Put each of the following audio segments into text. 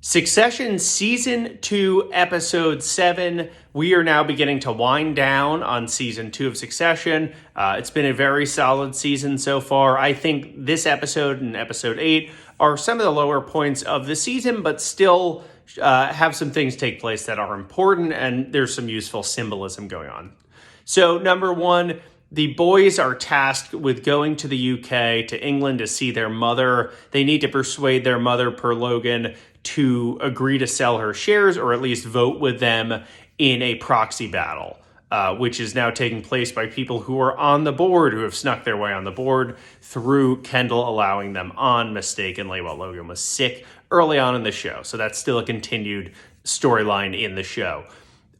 Succession Season 2, Episode 7. We are now beginning to wind down on Season 2 of Succession. It's been a very solid season so far. I think this episode and Episode 8 are some of the lower points of the season, but still have some things take place that are important, and there's some useful symbolism going on. So, number one, the boys are tasked with going to the UK, to England, to see their mother. They need to persuade their mother, per Logan, to agree to sell her shares, or at least vote with them in a proxy battle, which is now taking place by people who are on the board, who have snuck their way on the board through Kendall allowing them on mistakenly while Logan was sick early on in the show. So that's still a continued storyline in the show.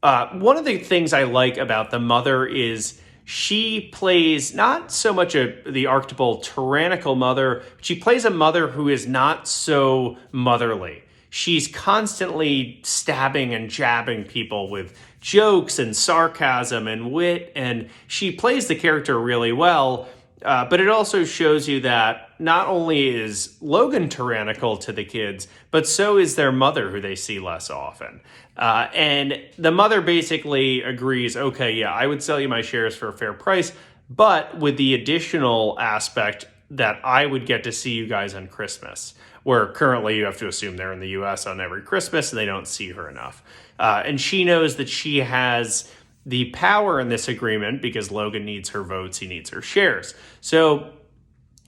One of the things I like about the mother is she plays not so much the archetypal tyrannical mother, but she plays a mother who is not so motherly. She's constantly stabbing and jabbing people with jokes and sarcasm and wit, and she plays the character really well. But it also shows you that not only is Logan tyrannical to the kids, but so is their mother, who they see less often. And the mother basically agrees, okay, yeah, I would sell you my shares for a fair price, but with the additional aspect that I would get to see you guys on Christmas, where currently you have to assume they're in the US on every Christmas and they don't see her enough. And she knows that she has the power in this agreement because Logan needs her votes, he needs her shares. So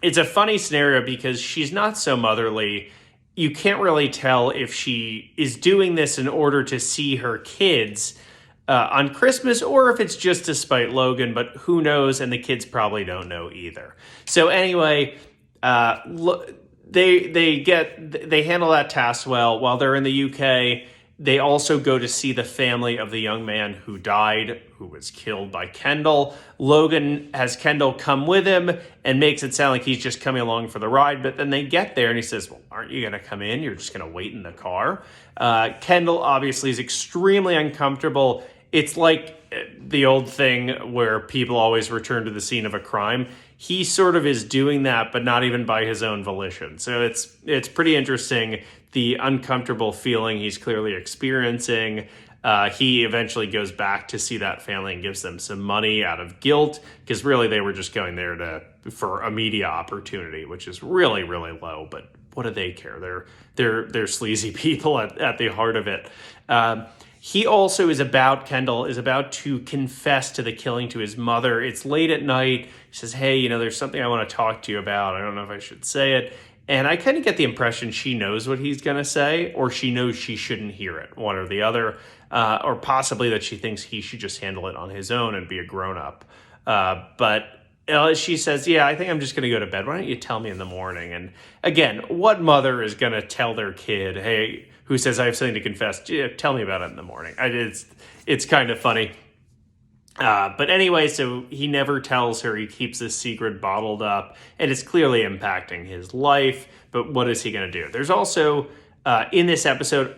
it's a funny scenario because she's not so motherly. You can't really tell if she is doing this in order to see her kids on Christmas or if it's just to spite Logan, but who knows, and the kids probably don't know either. So anyway, they handle that task well. While they're in the UK, they also go to see the family of the young man who died, who was killed by Kendall. Logan has Kendall come with him and makes it sound like he's just coming along for the ride. But then they get there and he says, well, aren't you going to come in? You're just going to wait in the car. Kendall obviously is extremely uncomfortable. It's like the old thing where people always return to the scene of a crime. He sort of is doing that, but not even by his own volition. So it's pretty interesting, the uncomfortable feeling he's clearly experiencing. He eventually goes back to see that family and gives them some money out of guilt, because really they were just going there for a media opportunity, which is really, really low. But what do they care? They're sleazy people at the heart of it. Kendall is about to confess to the killing to his mother. It's late at night. He says, hey, there's something I want to talk to you about. I don't know if I should say it. And I kind of get the impression she knows what he's going to say, or she knows she shouldn't hear it, one or the other, or possibly that she thinks he should just handle it on his own and be a grown-up. But she says, yeah, I think I'm just going to go to bed. Why don't you tell me in the morning? And again, what mother is going to tell their kid, hey, who says I have something to confess, tell me about it in the morning? It's kind of funny. But anyway, so he never tells her. He keeps this secret bottled up, and it's clearly impacting his life. But what is he going to do? There's also, in this episode,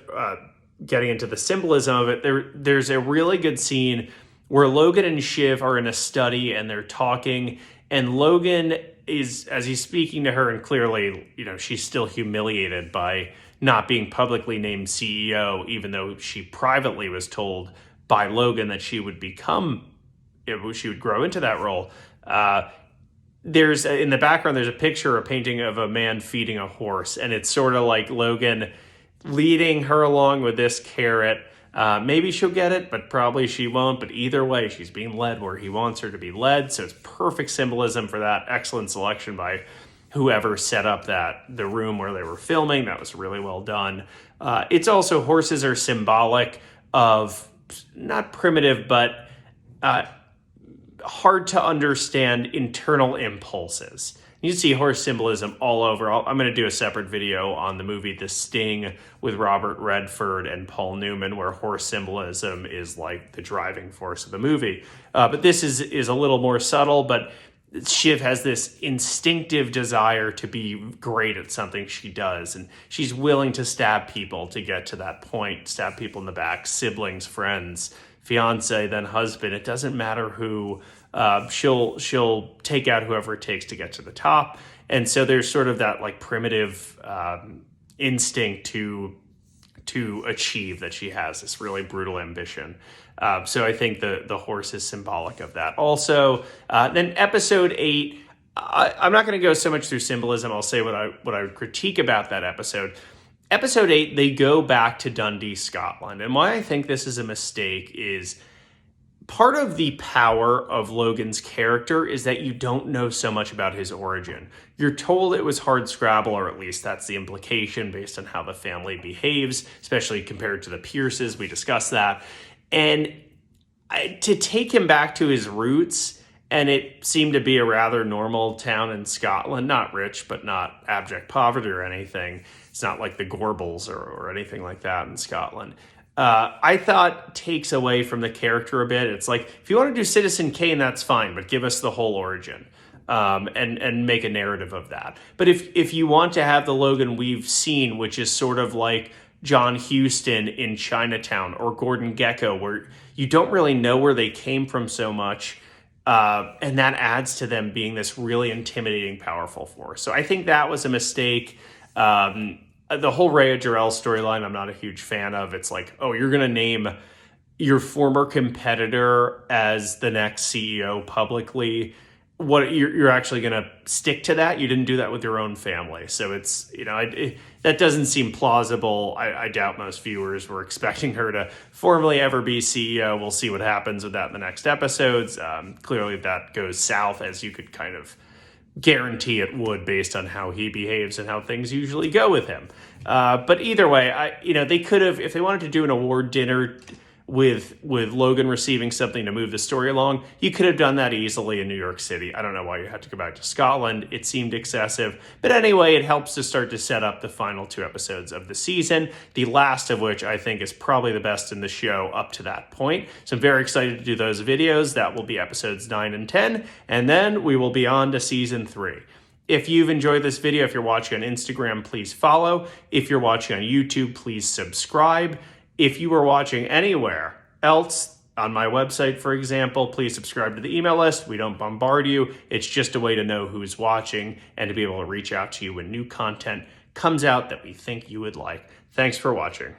getting into the symbolism of it, there's a really good scene where Logan and Shiv are in a study, and they're talking, and Logan is, as he's speaking to her, and clearly, she's still humiliated by not being publicly named CEO, even though she privately was told by Logan that she would grow into that role. There's in the background, there's a picture, a painting of a man feeding a horse, and it's sort of like Logan leading her along with this carrot. Maybe she'll get it, but probably she won't. But either way, she's being led where he wants her to be led. So it's perfect symbolism for that. Excellent selection by whoever set up the room where they were filming. That was really well done. It's also, horses are symbolic of not primitive, but hard to understand internal impulses. You see horse symbolism all over. I'm going to do a separate video on the movie The Sting with Robert Redford and Paul Newman, where horse symbolism is like the driving force of the movie. But this is a little more subtle, but Shiv has this instinctive desire to be great at something she does, and she's willing to stab people to get to that point, stab people in the back, siblings, friends, fiance, then husband. It doesn't matter who. She'll take out whoever it takes to get to the top. And so there's sort of that like primitive instinct to to achieve that she has this really brutal ambition. So I think the horse is symbolic of that. Also, then episode 8, I'm not going to go so much through symbolism. I'll say what I would critique about that episode. Episode 8, they go back to Dundee, Scotland. And why I think this is a mistake is part of the power of Logan's character is that you don't know so much about his origin. You're told it was hard scrabble, or at least that's the implication based on how the family behaves, especially compared to the Pierces. We discussed that. And to take him back to his roots, and it seemed to be a rather normal town in Scotland, not rich, but not abject poverty or anything. It's not like the Gorbals or anything like that in Scotland. I thought takes away from the character a bit. It's like, if you want to do Citizen Kane, that's fine, but give us the whole origin and make a narrative of that. But if you want to have the Logan we've seen, which is sort of like John Huston in Chinatown or Gordon Gekko, where you don't really know where they came from so much, and that adds to them being this really intimidating, powerful force. So I think that was a mistake. The whole Rhea Jarrell storyline, I'm not a huge fan of. It's like, oh, you're going to name your former competitor as the next CEO publicly. What you're actually going to stick to that? You didn't do that with your own family. So it's, that doesn't seem plausible. I doubt most viewers were expecting her to formally ever be CEO. We'll see what happens with that in the next episodes. Clearly that goes south, as you could kind of guarantee it would based on how he behaves and how things usually go with him. But either way, they could have, if they wanted to do an award dinner with Logan receiving something to move the story along, you could have done that easily in New York City. I don't know why you had to go back to Scotland. It seemed excessive. But anyway, it helps to start to set up the final 2 episodes of the season, the last of which I think is probably the best in the show up to that point. So I'm very excited to do those videos. That will be episodes 9 and 10. And then we will be on to season 3. If you've enjoyed this video, if you're watching on Instagram, please follow. If you're watching on YouTube, please subscribe. If you are watching anywhere else, on my website, for example, please subscribe to the email list. We don't bombard you. It's just a way to know who's watching and to be able to reach out to you when new content comes out that we think you would like. Thanks for watching.